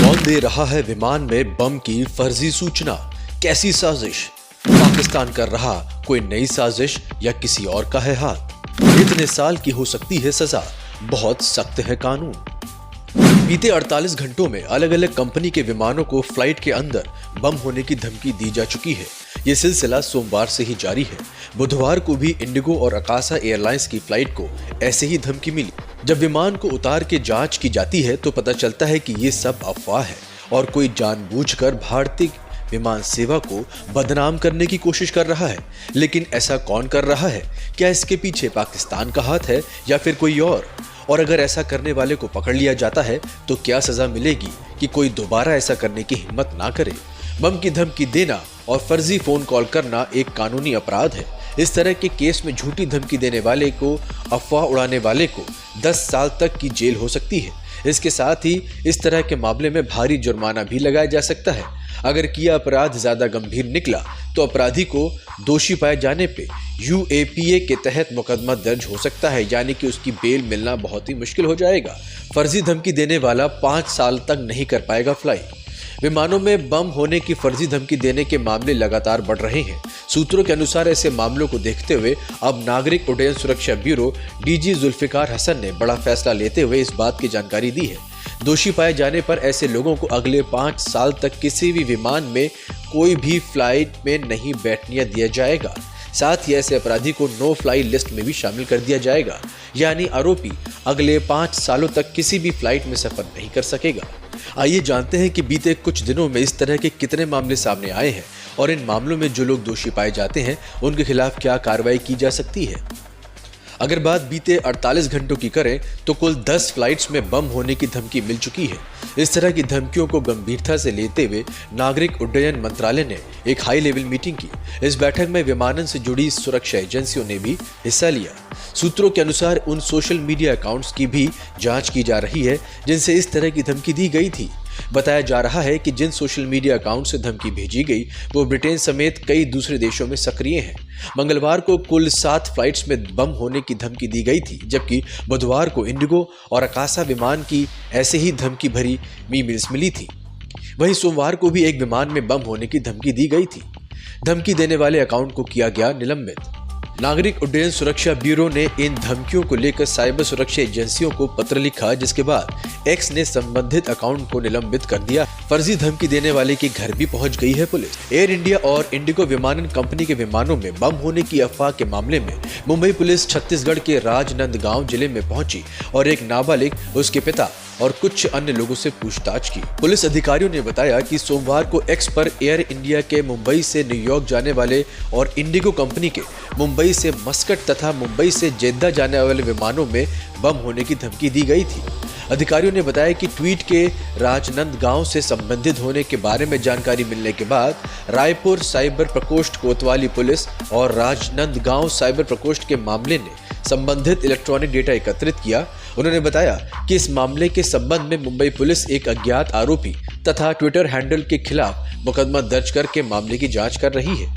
कौन दे रहा है विमान में बम की फर्जी सूचना? कैसी साजिश? पाकिस्तान कर रहा कोई नई साजिश या किसी और का है हाथ? इतने साल की हो सकती है सजा, बहुत सख्त है कानून। बीते 48 घंटों में अलग अलग कंपनी के विमानों को फ्लाइट के अंदर बम होने की धमकी दी जा चुकी है। ये सिलसिला सोमवार से ही जारी है। बुधवार को भी इंडिगो और अकासा एयरलाइंस की फ्लाइट को ऐसे ही धमकी मिली। जब विमान को उतार के जांच की जाती है तो पता चलता है कि ये सब अफवाह है और कोई जानबूझकर भारतीय विमान सेवा को बदनाम करने की कोशिश कर रहा है। लेकिन ऐसा कौन कर रहा है? क्या इसके पीछे पाकिस्तान का हाथ है या फिर कोई और अगर ऐसा करने वाले को पकड़ लिया जाता है तो क्या सजा मिलेगी कि कोई दोबारा ऐसा करने की हिम्मत ना करे? बम की धमकी देना और फर्जी फोन कॉल करना एक कानूनी अपराध है। इस तरह के केस में झूठी धमकी देने वाले को, अफवाह उड़ाने वाले को 10 साल तक की जेल हो सकती है। इसके साथ ही इस तरह के मामले में भारी जुर्माना भी लगाया जा सकता है। अगर किया अपराध ज्यादा गंभीर निकला तो अपराधी को दोषी पाए जाने पे UAPA के तहत मुकदमा दर्ज हो सकता है, यानी कि उसकी बेल मिलना बहुत ही मुश्किल हो जाएगा। फर्जी धमकी देने वाला 5 साल तक नहीं कर पाएगा फ्लाई। विमानों में बम होने की फर्जी धमकी देने के मामले लगातार बढ़ रहे हैं। सूत्रों के अनुसार ऐसे मामलों को देखते हुए अब नागरिक उड्डयन सुरक्षा ब्यूरो DG जुल्फिकार हसन ने बड़ा फैसला लेते हुए इस बात की जानकारी दी है। दोषी पाए जाने पर ऐसे लोगों को अगले 5 साल तक किसी भी विमान में कोई भी फ्लाइट में नहीं बैठने दिया जाएगा। साथ ही ऐसे अपराधी को नो फ्लाई लिस्ट में भी शामिल कर दिया जाएगा, यानी आरोपी अगले 5 सालों तक किसी भी फ्लाइट में सफर नहीं कर सकेगा। आइए जानते हैं कि बीते कुछ दिनों में इस तरह के कितने मामले सामने आए हैं और इन मामलों में जो लोग दोषी पाए जाते हैं उनके खिलाफ क्या कार्रवाई की जा सकती है। अगर बात बीते 48 घंटों की करें तो कुल 10 फ्लाइट्स में बम होने की धमकी मिल चुकी है। इस तरह की धमकियों को गंभीरता से लेते हुए नागरिक उड्डयन मंत्रालय ने एक हाई लेवल मीटिंग की। इस बैठक में विमानन से जुड़ी सुरक्षा एजेंसियों ने भी हिस्सा लिया। सूत्रों के अनुसार उन सोशल मीडिया अकाउंट्स की भी जांच की जा रही है जिनसे इस तरह की धमकी दी गई थी। बताया जा रहा है कि जिन सोशल मीडिया अकाउंट से धमकी भेजी गई वो ब्रिटेन समेत कई दूसरे देशों में सक्रिय हैं। मंगलवार को कुल 7 फ्लाइट्स में बम होने की धमकी दी गई थी, जबकि बुधवार को इंडिगो और अकासा विमान की ऐसे ही धमकी भरी ईमेल्स मिली थी। वहीं सोमवार को भी एक विमान में बम होने की धमकी दी गई थी। धमकी देने वाले अकाउंट को किया गया निलंबित। नागरिक उड्डयन सुरक्षा ब्यूरो ने इन धमकियों को लेकर साइबर सुरक्षा एजेंसियों को पत्र लिखा, जिसके बाद एक्स ने संबंधित अकाउंट को निलंबित कर दिया। फर्जी धमकी देने वाले के घर भी पहुंच गई है पुलिस। एयर इंडिया और इंडिगो विमानन कंपनी के विमानों में बम होने की अफवाह के मामले में मुंबई पुलिस छत्तीसगढ़ के राजनांदगांव जिले में पहुंची और एक नाबालिग, उसके पिता और कुछ अन्य लोगों से पूछताछ की। पुलिस अधिकारियों ने बताया कि सोमवार को एक्स पर एयर इंडिया के मुंबई से न्यूयॉर्क जाने वाले और इंडिगो कंपनी के मुंबई से मस्कट तथा मुंबई से जेद्दा जाने वाले विमानों में बम होने की धमकी दी गई थी। अधिकारियों ने बताया कि ट्वीट के राजनांदगांव से संबंधित होने के बारे में जानकारी मिलने के बाद रायपुर साइबर प्रकोष्ठ कोतवाली पुलिस और राजनांदगांव साइबर प्रकोष्ठ के मामले ने संबंधित इलेक्ट्रॉनिक डेटा एकत्रित किया। उन्होंने बताया कि इस मामले के संबंध में मुंबई पुलिस एक अज्ञात आरोपी तथा ट्विटर हैंडल के खिलाफ मुकदमा दर्ज करके मामले की जांच कर रही है।